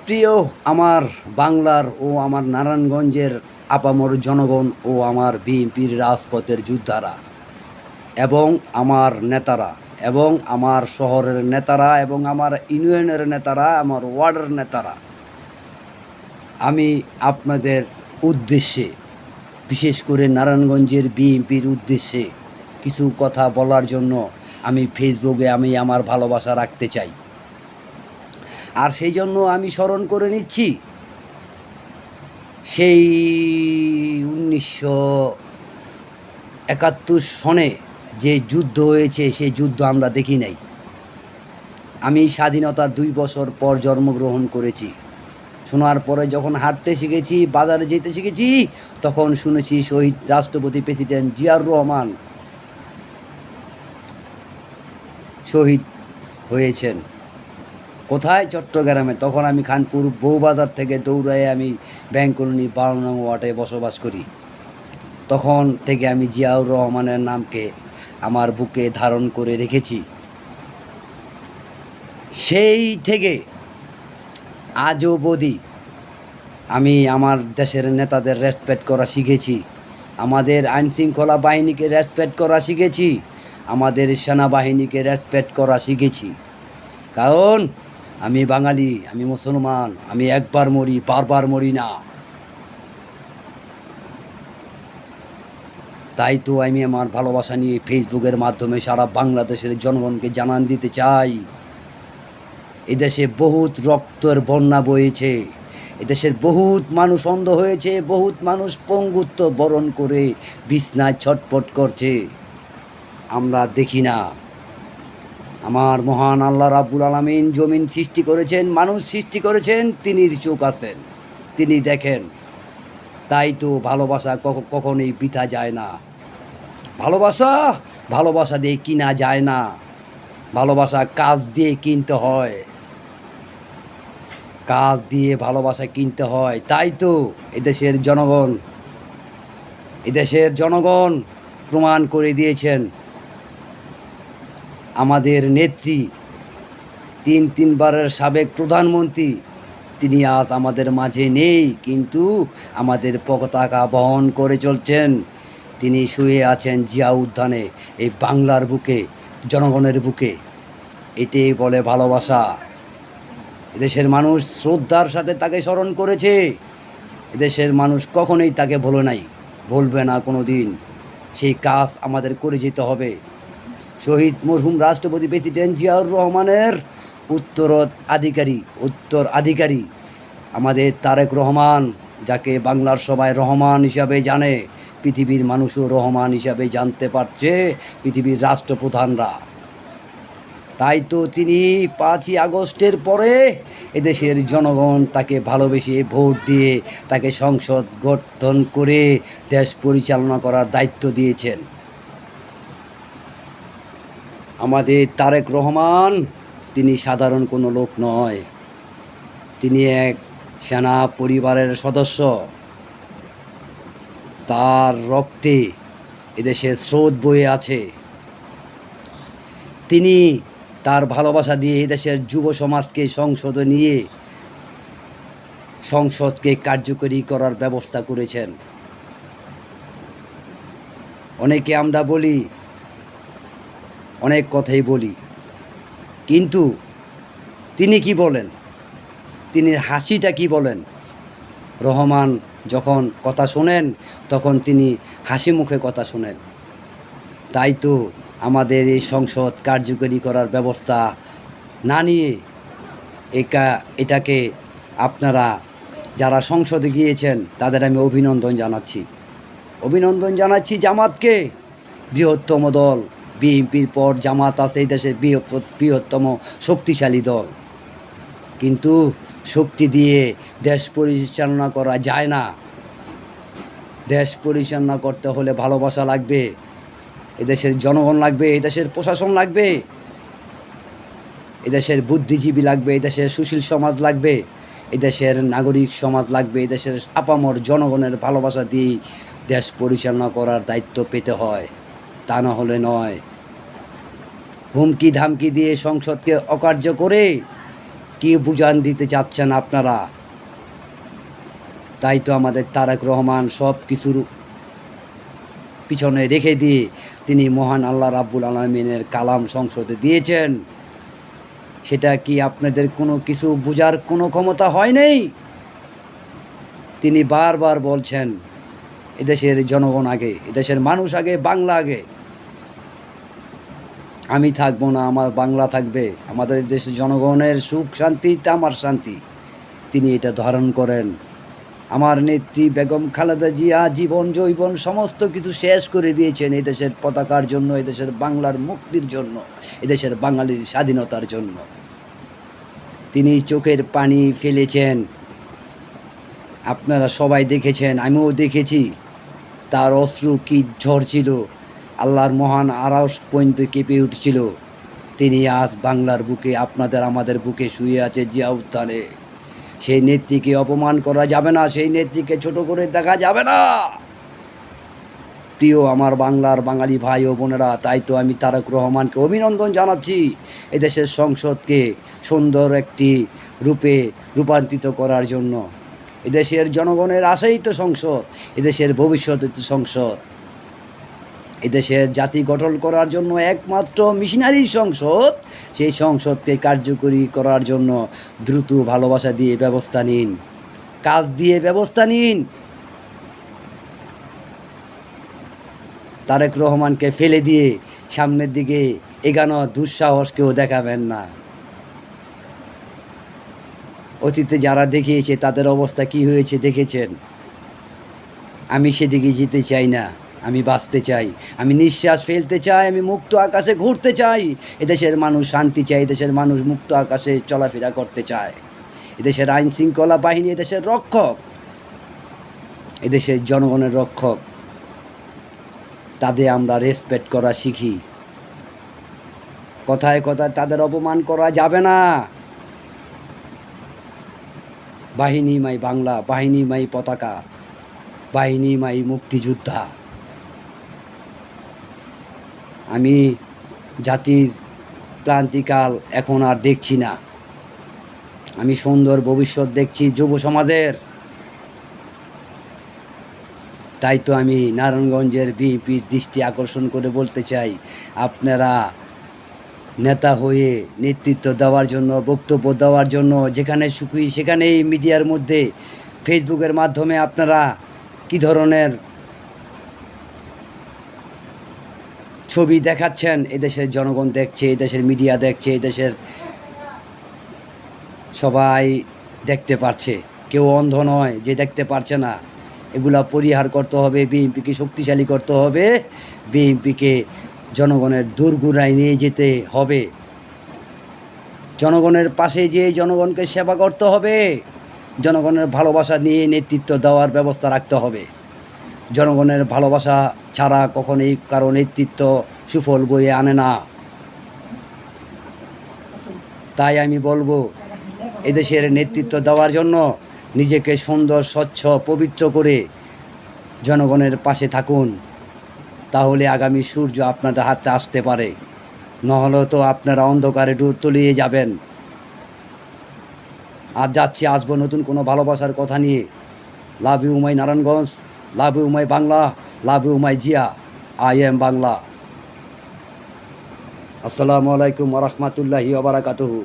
প্রিয় আমার বাংলার ও আমার নারায়ণগঞ্জের আপামর জনগণ ও আমার বিএনপির রাজপথের যোদ্ধারা এবং আমার নেতারা এবং আমার শহরের নেতারা এবং আমার ইউনিয়নের নেতারা, আমার ওয়ার্ডের নেতারা, আমি আপনাদের উদ্দেশ্যে, বিশেষ করে নারায়ণগঞ্জের বিএনপির উদ্দেশ্যে কিছু কথা বলার জন্য আমি ফেসবুকে আমার ভালোবাসা রাখতে চাই। আর সেই জন্য আমি স্মরণ করে নিচ্ছি সেই 1971 সনে যে যুদ্ধ হয়েছে, সেই যুদ্ধ আমরা দেখি নাই। আমি স্বাধীনতার 2 বছর পর জন্মগ্রহণ করেছি। শোনার পরে যখন হাঁটতে শিখেছি, বাজারে যেতে শিখেছি, তখন শুনেছি শহীদ রাষ্ট্রপতি প্রেসিডেন্ট জিয়াউর রহমান শহীদ হয়েছেন। কোথায়? চট্টগ্রামে। তখন আমি খানপুর বউবাজার থেকে দৌড়ায় আমি ব্যাংক কলোনি 12 নং ওয়ার্ডে বসবাস করি। তখন থেকে আমি জিয়াউর রহমানের নামকে আমার বুকে ধারণ করে রেখেছি। সেই থেকে আজ অবধি আমি আমার দেশের নেতাদের রেসপেক্ট করা শিখেছি, আমাদের আইনশৃঙ্খলা বাহিনীকে রেসপেক্ট করা শিখেছি, আমাদের সেনাবাহিনীকে রেসপেক্ট করা শিখেছি। কারণ আমি বাঙালি, আমি মুসলমান, আমি একবার মরি, বারবার মরি না। তাই তো আমি আমার ভালোবাসা নিয়ে ফেসবুকের মাধ্যমে সারা বাংলাদেশের জনগণকে জানান দিতে চাই, এদেশে বহুত রক্তের বন্যা বয়েছে, এদেশের বহুত মানুষ অন্ধ হয়েছে, বহুত মানুষ পঙ্গুত্ব বরণ করে বিছনায় ছটফট করছে, আমরা দেখি না। আমার মহান আল্লাহ রাব্বুল আলামিন জমিন সৃষ্টি করেছেন, মানুষ সৃষ্টি করেছেন, তিনির চোখ আছেন, তিনি দেখেন। তাই তো ভালোবাসা কখনোই বৃথা যায় না। ভালোবাসা দিয়ে কিনা যায় না, ভালোবাসা কাজ দিয়ে কিনতে হয়, কাজ দিয়ে ভালোবাসা কিনতে হয়। তাই তো এদেশের জনগণ প্রমাণ করে দিয়েছেন। আমাদের নেত্রী, তিনবারের সাবেক প্রধানমন্ত্রী, তিনি আজ আমাদের মাঝে নেই, কিন্তু আমাদের পতাকা বহন করে চলছেন। তিনি শুয়ে আছেন জিয়া উদ্যানে, এই বাংলার বুকে, জনগণের বুকে। এটাই বলে ভালোবাসা। এদেশের মানুষ শ্রদ্ধার সাথে তাকে স্মরণ করেছে, এদেশের মানুষ কখনোই তাকে ভোলে নাই, ভুলবে না কোনো দিন। সেই কাজ আমাদের করে যেতে হবে। শহীদ মরহুম রাষ্ট্রপতি প্রেসিডেন্ট জিয়াউর রহমানের উত্তরাধিকারী আমাদের তারেক রহমান, যাকে বাংলার সবাই রহমান হিসাবে জানে, পৃথিবীর মানুষও রহমান হিসাবে জানতে পারছে, পৃথিবীর রাষ্ট্রপ্রধানরা। তাই তো তিনি 5ই আগস্টের পরে এদেশের জনগণ তাকে ভালোবেসে ভোট দিয়ে তাকে সংসদ গঠন করে দেশ পরিচালনা করার দায়িত্ব দিয়েছেন। আমাদের তারেক রহমান, তিনি সাধারণ কোনো লোক নয়, তিনি এক সেনা পরিবারের সদস্য। তার রক্তে এদেশের স্রোত বয়ে আছে। তিনি তার ভালোবাসা দিয়ে এদেশের যুব সমাজকে সংসদে নিয়ে সংসদকে কার্যকরী করার ব্যবস্থা করেছেন। অনেকে আমরা বলি, অনেক কথাই বলি, কিন্তু তিনি কি বলেন, তিনি হাসিটা কি বলেন? রহমান যখন কথা শোনেন, তখন তিনি হাসি মুখে কথা শোনেন। তাই তো আমাদের এই সংসদ কার্যকরী করার ব্যবস্থা না নিয়ে এটাকে আপনারা যারা সংসদে গিয়েছেন তাদের আমি অভিনন্দন জানাচ্ছি জামাতকে। বৃহত্তম দল বিএনপির পর জামাত আছে এই দেশের বৃহত্তম শক্তিশালী দল, কিন্তু শক্তি দিয়ে দেশ পরিচালনা করা যায় না। দেশ পরিচালনা করতে হলে ভালোবাসা লাগবে, এদেশের জনগণ লাগবে, এদেশের প্রশাসন লাগবে, এদেশের বুদ্ধিজীবী লাগবে, এদেশের সুশীল সমাজ লাগবে, এদেশের নাগরিক সমাজ লাগবে। এদেশের আপামর জনগণের ভালোবাসা দিয়ে দেশ পরিচালনা করার দায়িত্ব পেতে হয়, তা না হলে নয়। হুমকি ধামকি দিয়ে সংসদকে অকার্য করে কি বুঝান দিতে চাচ্ছেন আপনারা? তাই তো আমাদের তারেক রহমান সব কিছুর পিছনে রেখে দিয়ে তিনি মহান আল্লাহ রাব্বুল আলামিনের কালাম সংসদে দিয়েছেন। সেটা কি আপনাদের কোনো কিছু বোঝার কোনো ক্ষমতা হয় নাই? তিনি বারবার বলছেন এদেশের জনগণ আগে, এদেশের মানুষ আগে, বাংলা আগে। আমি থাকবো না, আমার বাংলা থাকবে, আমাদের দেশের জনগণের সুখ শান্তিতে আমার শান্তি। তিনি এটা ধারণ করেন। আমার নেত্রী বেগম খালেদা জিয়া জীবন যৌবন সমস্ত কিছু শেষ করে দিয়েছেন এদেশের পতাকার জন্য, এদেশের বাংলার মুক্তির জন্য, এদেশের বাঙালির স্বাধীনতার জন্য। তিনি চোখের পানি ফেলেছেন, আপনারা সবাই দেখেছেন, আমিও দেখেছি। তার অশ্রু কি ঝরছিল, আল্লাহর মহান আরশ পর্যন্ত কেঁপে উঠছিল। তিনি আজ বাংলার বুকে, আপনাদের আমাদের বুকে শুয়ে আছে জিয়া উত্থানে। সেই নেত্রীকে অপমান করা যাবে না, সেই নেত্রীকে ছোট করে দেখা যাবে না। প্রিয় আমার বাংলার বাঙালি ভাই ও বোনেরা, তাই তো আমি তারেক রহমানকে অভিনন্দন জানাচ্ছি এদেশের সংসদকে সুন্দর একটি রূপে রূপান্তরিত করার জন্য। এদেশের জনগণের আশাই তো সংসদ, এদেশের ভবিষ্যতের তো সংসদ। এদেশের জাতি গঠন করার জন্য একমাত্র মিশনারি সংসদ। সেই সংসদকে কার্যকরী করার জন্য দ্রুত ভালোবাসা দিয়ে ব্যবস্থা নিন, কাজ দিয়ে ব্যবস্থা নিন। তারেক রহমানকে ফেলে দিয়ে সামনের দিকে এগানো দুঃসাহস কেউ দেখাবেন না। অতীতে যারা দেখিয়েছে তাদের অবস্থা কি হয়েছে দেখেছেন। আমি সেদিকে যেতে চাই না, আমি বাঁচতে চাই, আমি নিঃশ্বাস ফেলতে চাই, আমি মুক্ত আকাশে ঘুরতে চাই। এদেশের মানুষ শান্তি চায়, এদেশের মানুষ মুক্ত আকাশে চলাফেরা করতে চায়। এদেশের আইন শৃঙ্খলা বাহিনী এদেশের রক্ষক, এদেশের জনগণের রক্ষক। তাদের আমরা রেসপেক্ট করা শিখি। কথায় কথায় তাদের অপমান করা যাবে না। বাহিনী মাই বাংলা, বাহিনী মাই পতাকা, বাহিনী মাই মুক্তিযোদ্ধা। আমি জাতির ক্রান্তিকাল এখন আর দেখছি না, আমি সুন্দর ভবিষ্যৎ দেখছি যুব সমাজের। তাই তো আমি নারায়ণগঞ্জের বিএনপির দৃষ্টি আকর্ষণ করে বলতে চাই, আপনারা নেতা হয়ে নেতৃত্ব দেওয়ার জন্য, বক্তব্য দেওয়ার জন্য যেখানে সুখী সেখানেই মিডিয়ার মধ্যে ফেসবুকের মাধ্যমে আপনারা কি ধরনের ছবি দেখাচ্ছেন, এদেশের জনগণ দেখছে, এদেশের মিডিয়া দেখছে, এদেশের সবাই দেখতে পারছে। কেউ অন্ধ নয় যে দেখতে পারছে না। এগুলা পরিহার করতে হবে, বিএনপিকে শক্তিশালী করতে হবে, বিএনপিকে জনগণের দোরগোড়ায় নিয়ে যেতে হবে, জনগণের পাশে যেয়ে জনগণকে সেবা করতে হবে, জনগণের ভালোবাসা নিয়ে নেতৃত্ব দেওয়ার ব্যবস্থা রাখতে হবে। জনগণের ভালোবাসা ছাড়া কখনোই কারো নেতৃত্ব সুফল বয়ে আনে না। তাই আমি বলবো, এদেশের নেতৃত্ব দেওয়ার জন্য নিজেকে সুন্দর, স্বচ্ছ, পবিত্র করে জনগণের পাশে থাকুন। তাহলে আগামী সূর্য আপনাদের হাতে আসতে পারে, নহলে তো আপনারা অন্ধকারে তলিয়ে যাবেন। আর যাচ্ছি, আসবো নতুন কোনো ভালোবাসার কথা নিয়ে। Love you my Narayanganj, love you my Bangla, love you my Zia, I am Bangla. আসসালামু আলাইকুম ওয়া রাহমাতুল্লাহি ওয়া বারাকাতুহু।